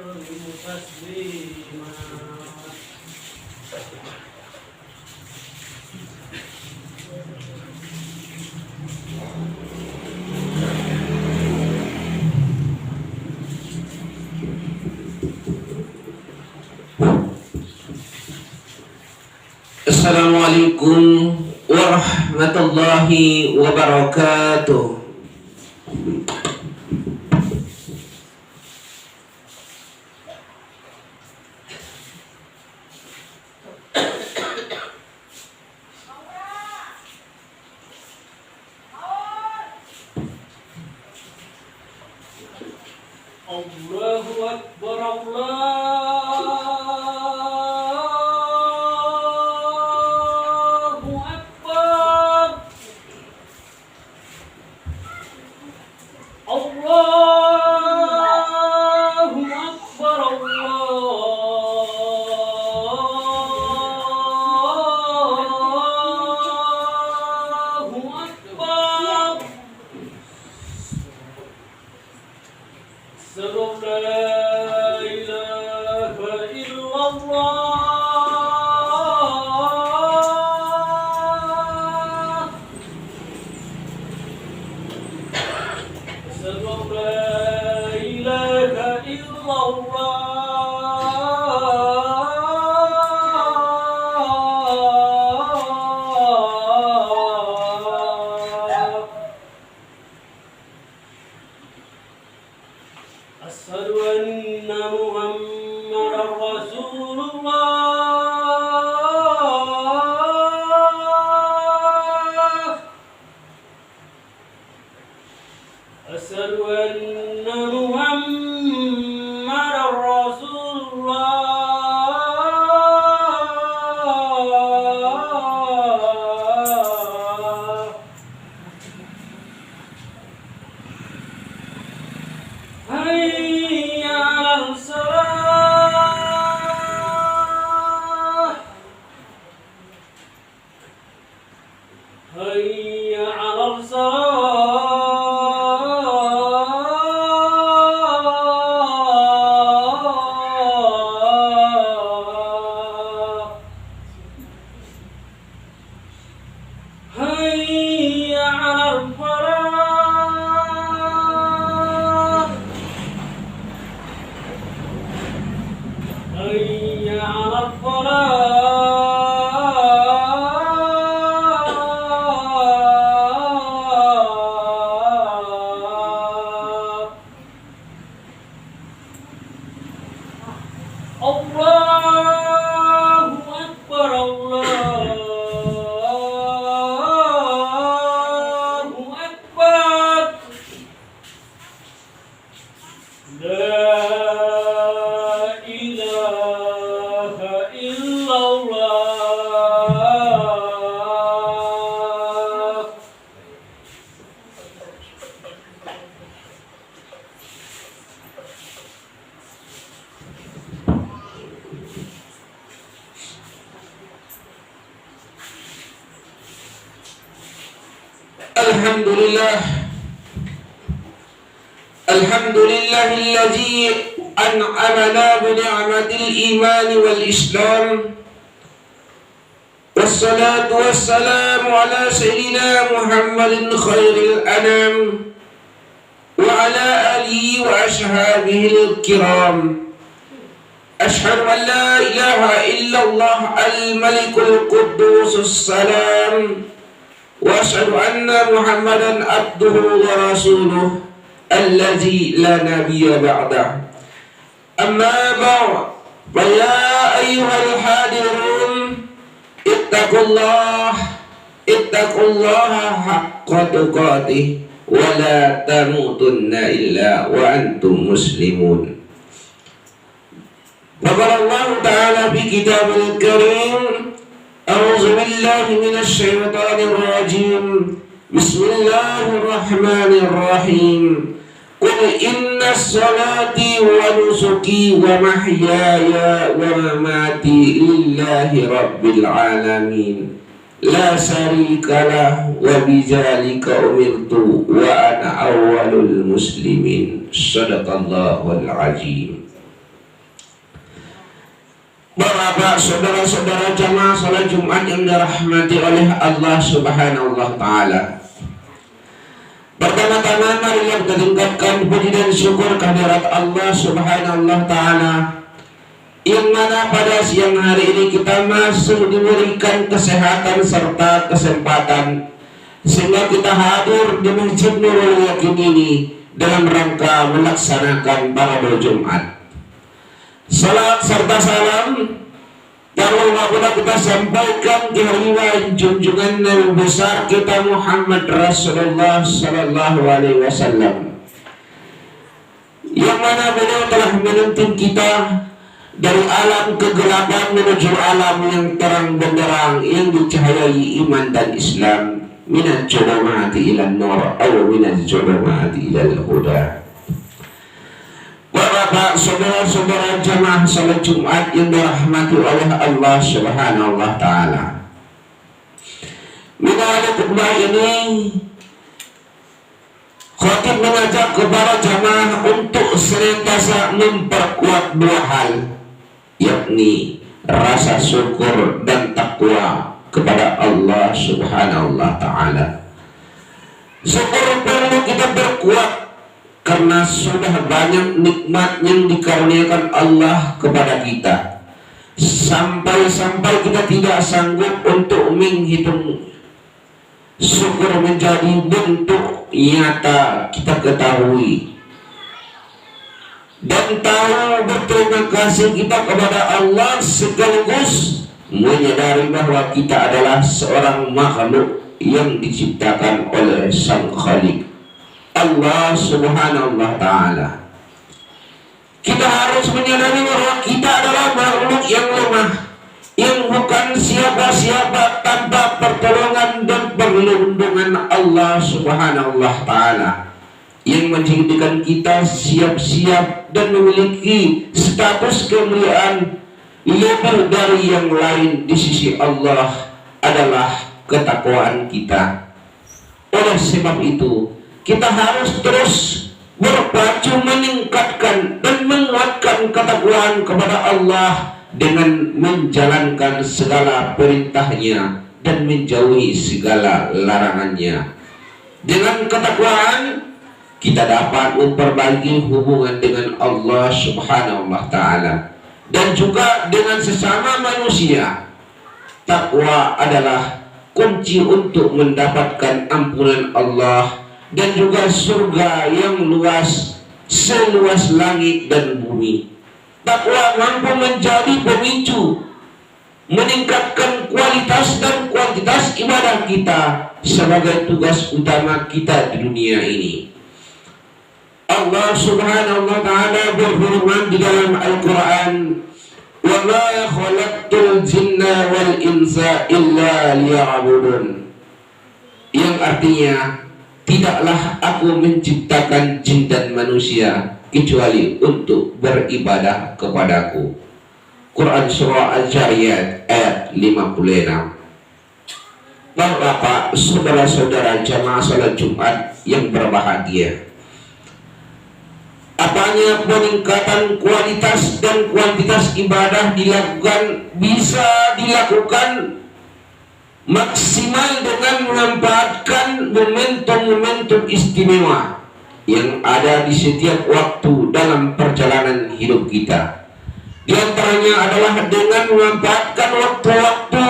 تسليما. Assalamualaikum warahmatullahi wabarakatuh. Allahu Akbar, Allahu Akbar, Allahu Akbar, Allahu Akbar. Asyhadu an la ilaha illallah. Asyhadu an la ilaha illallah. Asyhadu anna Muhammadar Rasulullah. Asyhadu anna Muhammadar Rasulullah. Hayya 'alal salah. Hayya 'alal salah. Hayya 'alal falah. Hayya 'alal falah. Allahu Akbar, Allahu Akbar. La ilaha illallah. Alhamdulillah. Alhamdulillahilladzi an'amana bi ni'matil iman wal islam. Wassalatu wassalamu ala sayyidina Muhammadin khairil anam wa ala alihi wa ashabihil kiram. Ashhadu an la ilaha illallah al-malikul quddusus salam. Wa ashhadu anna Muhammadan abduhu wa rasuluh الذي لا نبي بعده. أما بعد فيا أيها الحاضرون اتقوا الله حق تقاته ولا تموتن إلا وأنتم مسلمون. فقال الله تعالى في كتابه الكريم: أعوذ بالله من الشيطان الرجيم. بسم الله الرحمن الرحيم. قل إن صلاتي ونسكي ومحياي ومماتي لله رب العالمين لا شريك له وبذلك أمرت وأنا أول المسلمين. صدق الله العظيم. Bapak, saudara-saudara jamaah salat Jumat yang dirahmati oleh Allah Subhanahu wa taala. Pertama-tama mari kita tingkatkan puji dan syukur kehadirat Allah Subhanahu wa taala, yang mana pada siang hari ini kita masih diberikan kesehatan serta kesempatan sehingga kita hadir di Masjid Nurul Yakin ini dalam rangka melaksanakan Parabol Jumat. Salat serta salam yang kita sampaikan di hari junjungan Nabi besar kita Muhammad Rasulullah Sallallahu Alaihi Wasallam, yang mana beliau telah menuntun kita dari alam kegelapan menuju alam yang terang benderang yang dicahayai iman dan Islam, minal zulumati ilan nur atau minal zulumati ilal huda. Bapak, saudara-saudara jamaah salat Jumat yang dirahmati oleh Allah Subhanahu wa taala. Melalui khutbah ini khatib mengajak kepada jamaah untuk senantiasa memperkuat dua hal, yakni rasa syukur dan takwa kepada Allah Subhanahu wa taala. Syukur perlu kita berkuat karena sudah banyak nikmat yang dikaruniakan Allah kepada kita, sampai-sampai kita tidak sanggup untuk menghitung. Syukur menjadi bentuk nyata kita ketahui dan tahu berterima kasih kita kepada Allah, sekaligus menyadari bahwa kita adalah seorang makhluk yang diciptakan oleh Sang Khalik Allah Subhanahu wa taala. Kita harus menyadari bahwa kita adalah makhluk yang lemah, yang bukan siapa-siapa tanpa pertolongan dan perlindungan Allah Subhanahu wa taala, yang menjadikan kita siap-siap dan memiliki status kemuliaan lebih dari yang lain di sisi Allah adalah ketakwaan kita. Oleh sebab itu, kita harus terus berpacu meningkatkan dan menguatkan ketakwaan kepada Allah dengan menjalankan segala perintahnya dan menjauhi segala larangannya. Dengan ketakwaan kita dapat memperbaiki hubungan dengan Allah Subhanahu wa taala dan juga dengan sesama manusia. Takwa adalah kunci untuk mendapatkan ampunan Allah dan juga surga yang luas seluas langit dan bumi. Takwa mampu menjadi pemicu meningkatkan kualitas dan kuantitas ibadah kita sebagai tugas utama kita di dunia ini. Allah Subhanahu wa taala berfirman di dalam Al-Qur'an, "Wa ma khalaqtul jinna wal insa illa liya'budun." Yang artinya, tidaklah aku menciptakan jin dan manusia kecuali untuk beribadah kepadaku. Quran Surah Al-Jariyat ayat 56. Bapak, saudara-saudara jamaah salat Jumat yang berbahagia, apanya peningkatan kualitas dan kuantitas ibadah bisa dilakukan maksimal dengan memanfaatkan momentum-momentum istimewa yang ada di setiap waktu dalam perjalanan hidup kita. Di antaranya adalah dengan memanfaatkan waktu-waktu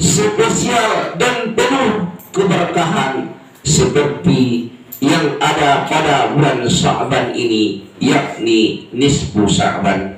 spesial dan penuh keberkahan seperti yang ada pada bulan Sya'ban ini, yakni nisfu Sya'ban.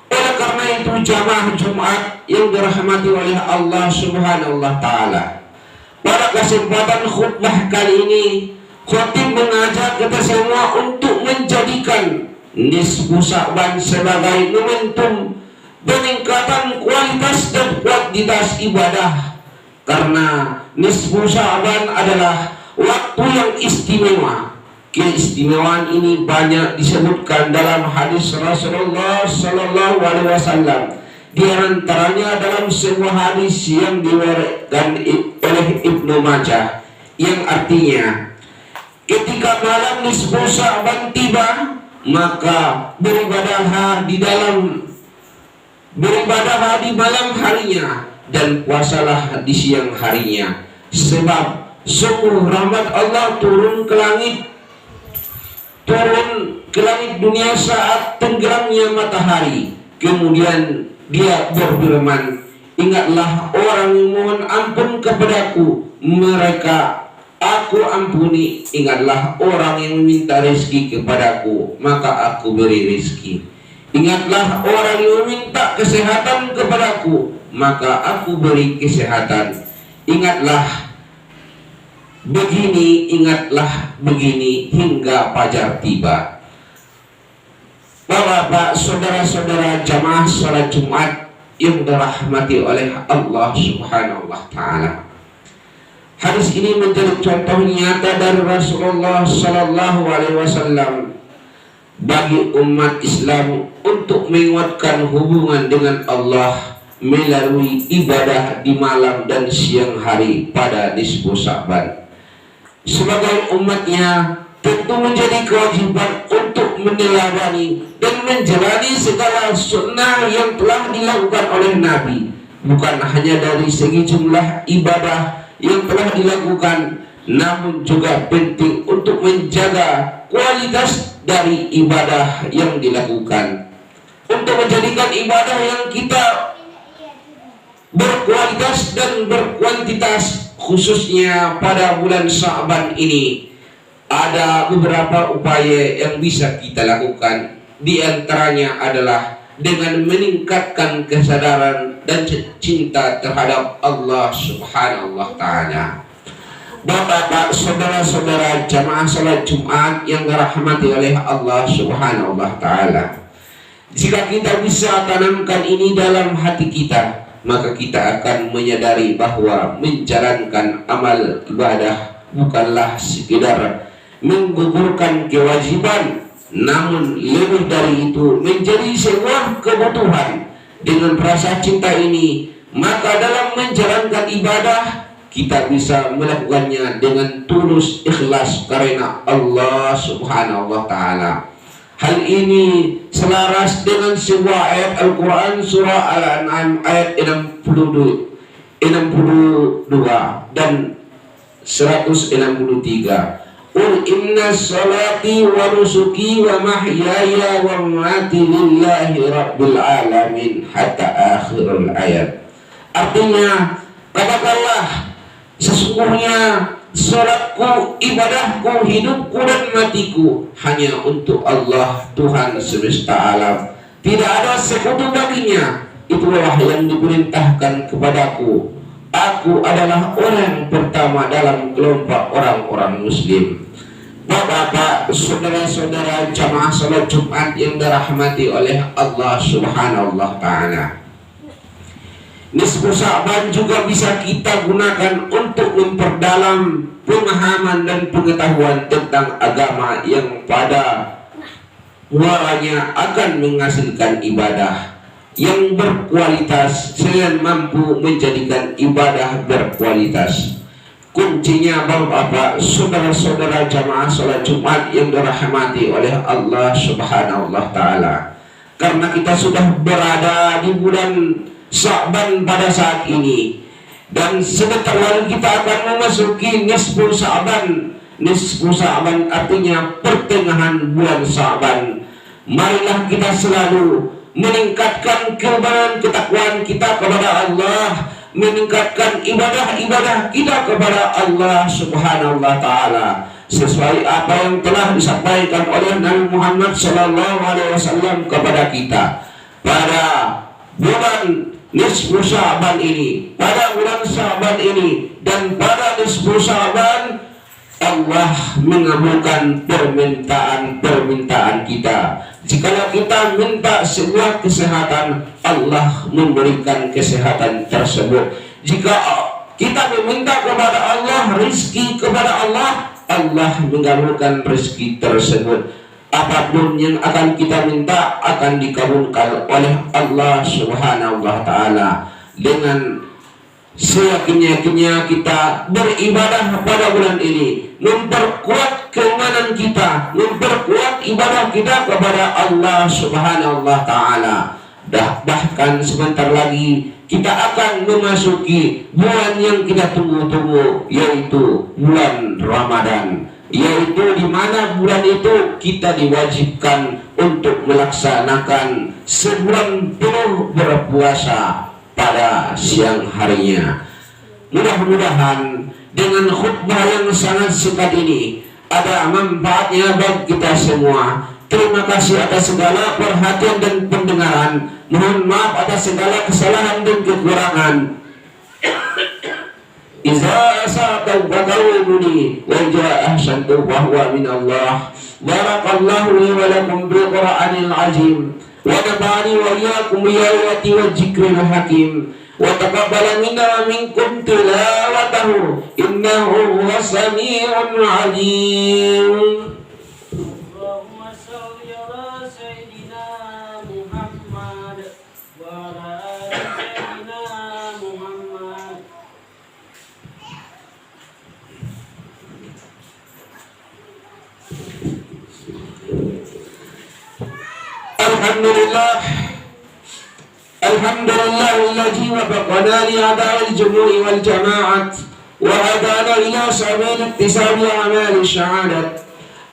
Oleh karena itu jamaah Jumat yang dirahmati oleh Allah Subhanahu wa taala, pada kesempatan khutbah kali ini khatib mengajak kita semua untuk menjadikan nisfu Sya'ban sebagai momentum peningkatan kualitas dan kuantitas ibadah, karena nisfu Sya'ban adalah waktu yang istimewa. Keistimewaan ini banyak disebutkan dalam hadis Rasulullah Sallallahu Alaihi Wasallam. Di antaranya dalam sebuah hadis yang diriwayatkan oleh Ibnu Majah, yang artinya ketika malam nisfu Sya'ban tiba, maka beribadahlah di dalam beribadahlah di malam harinya, dan puasalah di siang harinya. Sebab sungguh rahmat Allah turun ke langit dunia saat tenggelamnya matahari. Kemudian dia berfirman, ingatlah orang yang mohon ampun kepadaku, mereka aku ampuni. Ingatlah orang yang meminta rezeki kepadaku, maka aku beri rezeki. Ingatlah orang yang meminta kesehatan kepadaku, maka aku beri kesehatan. Ingatlah begini hingga fajar tiba. Bapak, saudara-saudara jamaah salat Jumat yang dirahmati oleh Allah Subhanahu wa taala. Hadis ini menjadi contoh nyata dari Rasulullah sallallahu alaihi wasallam bagi umat Islam untuk menguatkan hubungan dengan Allah melalui ibadah di malam dan siang hari pada nisfu Sya'ban. Sebagai umatnya tentu menjadi kewajiban untuk meneladani dan menjalani segala sunnah yang telah dilakukan oleh Nabi, bukan hanya dari segi jumlah ibadah yang telah dilakukan, namun juga penting untuk menjaga kualitas dari ibadah yang dilakukan, untuk menjadikan ibadah yang kita berkualitas dan berkuantitas. Khususnya pada bulan Sya'ban ini ada beberapa upaya yang bisa kita lakukan. Di antaranya adalah dengan meningkatkan kesadaran dan cinta terhadap Allah Subhanahu wa taala. Bapak, saudara-saudara jamaah salat Jumat yang dirahmati oleh Allah Subhanahu wa taala, jika kita bisa tanamkan ini dalam hati kita, maka kita akan menyadari bahwa menjalankan amal ibadah bukanlah sekedar menggugurkan kewajiban, namun lebih dari itu menjadi sebuah kebutuhan. Dengan rasa cinta ini, maka dalam menjalankan ibadah kita bisa melakukannya dengan tulus ikhlas karena Allah Subhanahu wa taala. Hal ini selaras dengan sebuah ayat Al-Quran surah Al-An'am ayat 62 dan 163. Qul inna salati wa nusuki wa mahyaya wa mamati lillahi rabbil alamin hatta akhirul ayat. Artinya, katakanlah, sesungguhnya salatku, ibadahku, hidupku dan matiku hanya untuk Allah Tuhan semesta alam. Tidak ada sekutu baginya. Itulah yang diperintahkan kepadaku. Aku adalah orang pertama dalam kelompok orang-orang muslim. Bapak, saudara-saudara jamaah salat Jumat yang dirahmati oleh Allah Subhanahu wa taala, nisfu Sya'ban juga bisa kita gunakan untuk memperdalam pemahaman dan pengetahuan tentang agama yang pada muaranya akan menghasilkan ibadah yang berkualitas sehingga mampu menjadikan ibadah berkualitas. Kuncinya Bapak, saudara-saudara jamaah salat Jumat yang dirahmati oleh Allah Subhanahu wa taala, karena kita sudah berada di bulan Sya'ban pada saat ini, dan sebentar lagi kita akan memasuki nisfu Sya'ban. Nisfu Sya'ban artinya pertengahan bulan Sya'ban. Marilah kita selalu meningkatkan keimanan ketakwaan kita kepada Allah, meningkatkan ibadah-ibadah kita kepada Allah Subhanahu wa taala sesuai apa yang telah disampaikan oleh Nabi Muhammad sallallahu alaihi wasallam kepada kita pada bulan nisfu Sya'ban ini, pada bulan Sya'ban ini dan pada nisfu Sya'ban Allah mengabulkan permintaan kita. Jika kita minta sebuah kesehatan, Allah memberikan kesehatan tersebut. Jika kita meminta kepada Allah rezeki kepada Allah, Allah mengabulkan rezeki tersebut. Apapun yang akan kita minta akan dikabulkan oleh Allah Subhanahu wa taala. Dengan seyakin-yakinnya kita beribadah pada bulan ini, memperkuat keimanan kita, memperkuat ibadah kita kepada Allah Subhanahu wa taala. Bahkan sebentar lagi kita akan memasuki bulan yang kita tunggu-tunggu, yaitu bulan Ramadan, yaitu di mana bulan itu kita diwajibkan untuk melaksanakan sebulan penuh berpuasa pada siang harinya. Mudah-mudahan dengan khutbah yang sangat singkat ini ada manfaatnya bagi kita semua. Terima kasih atas segala perhatian dan pendengaran. Mohon maaf atas segala kesalahan dan kekurangan. Iza asa'atu faqawmuni wa ja'a ahsantu wa huwa min Allah. Barakallahu li wa lakum bil Qur'anil azim. Wa nafa'ani wa iyyakum bi ayati wa dzikril hakim. Wa taqabbala minna wa minkum tilawatahu innahu huwas sami'un 'alim. Alhamdulillah alladzi wafaqana li ada'i al-jumu'i wal jama'at wa hadana ila sabil iktisabi a'mal ash-shahaadat.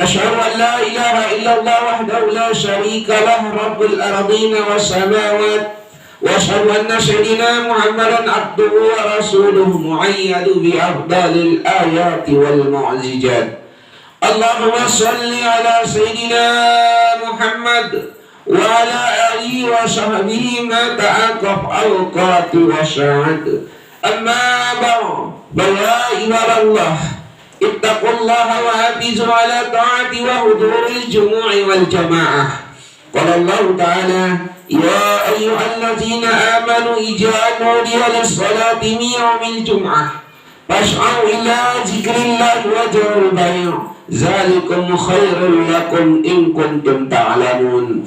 Asyhadu an la ilaha illallah wahdahu la syarika lah rabbul ardina was samawat wa asyhadu anna sayyidina Muhammadan abduhu wa rasuluhu mu'ayyadu bi afdalil ayati wal mu'jizat. Allahumma shalli ala sayyidina Muhammad wa ala alihi wa sahbihi ma ta'aqab awqati wa syahad. Amma ba'd, ya ibadallah, ittaqullaha wa hafizu ala ta'ati wa huduril jumu'i wal jama'ah. Qala Allah ta'ala, ya ayyuhalladzina amanu idza nudiya lis-salati min yawmil jum'ah fas'au ila dzikrillahi wa dharul bai'. Zalikum khairul lakum in kuntum ta'lamun.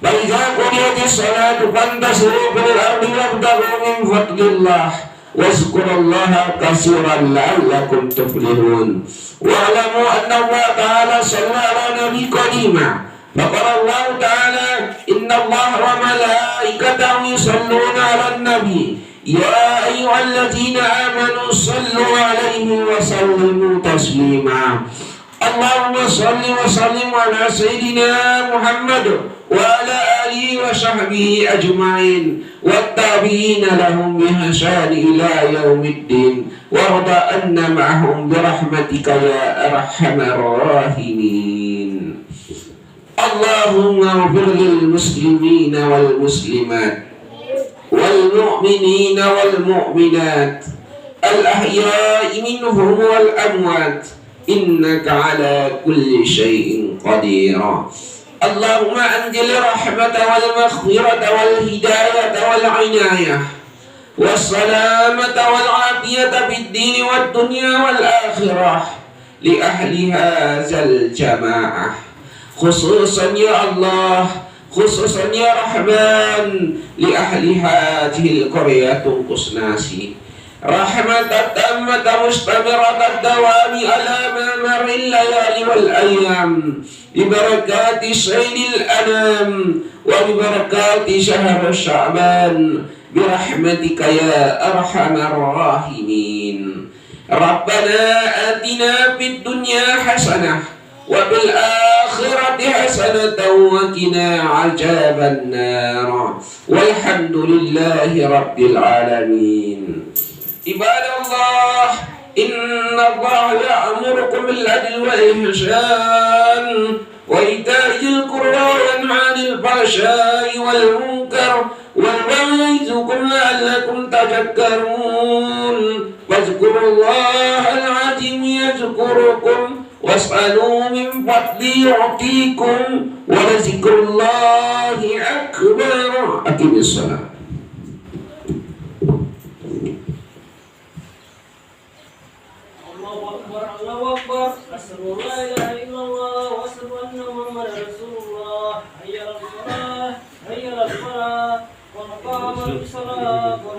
Faiza qudiyatis salatu fantasiru fil ardi wabtaghu min fadlillah wazkurullaha katsiran la'allakum tuflihun. Wa'lamu anna Allah ta'ala shalla ala nabi qadima. Faqala Allah ta'ala inna Allah wa malaikatahu yusalluna 'alan nabi ya ayyuhalladzina amanu sallu 'alaihi wa sallimu taslima. Allahumma salli wa sallim ala sayyidina Muhammad wa ala alihi wa sahbihi ajma'in wattabi'ina lahum bihsan ila yaumiddin warda anna ma'hum birahmatika ya arhamar rahimin. Allahumma ighfir lil muslimina wal muslimat wal mu'minina wal mu'minat al ahya'i minhum wal amwat innaka ala kulli syai'in qadir. Allahumma anzil rahmata wal maghfirata wal hidayata wal inayah was salamata wal afiyata fid din wad dunya wal akhirah li ahli hadzal jamaah, khususan ya Allah, khususan ya Rahman, li ahli hadhil qaryatul qusnasi rahmatan tammatan mustamiratan dawami ala mamaril layali wal ayyam bi barakati sayyidil anam wa bi barakati syahr sya'ban bi rahmatika ya arhamar rahimin. Rabbana atina fid dunya hasanah wa bil akhirati hasanatan wa qina adzaban nar walhamdulillahi rabbil alamin. Ibadallah, inna Allah ya'murukum bil adli wal ihsan wa ita'il qurba wa yanha 'anil fahsya'i wal munkar wa ya'izukum la'allakum tadhakkarun. Wadhkurullahal 'azim yadhkurukum was'alu min fadli yu'tikum wa lazikrullahi akbar. Aqimis shalah. Allahu Akbar, asyhadu an la ilaha illallah wa asyhadu anna Muhammadar Rasulullah. Hayya 'alas shalah, hayya 'alal falah, qad qamatis shalah, qad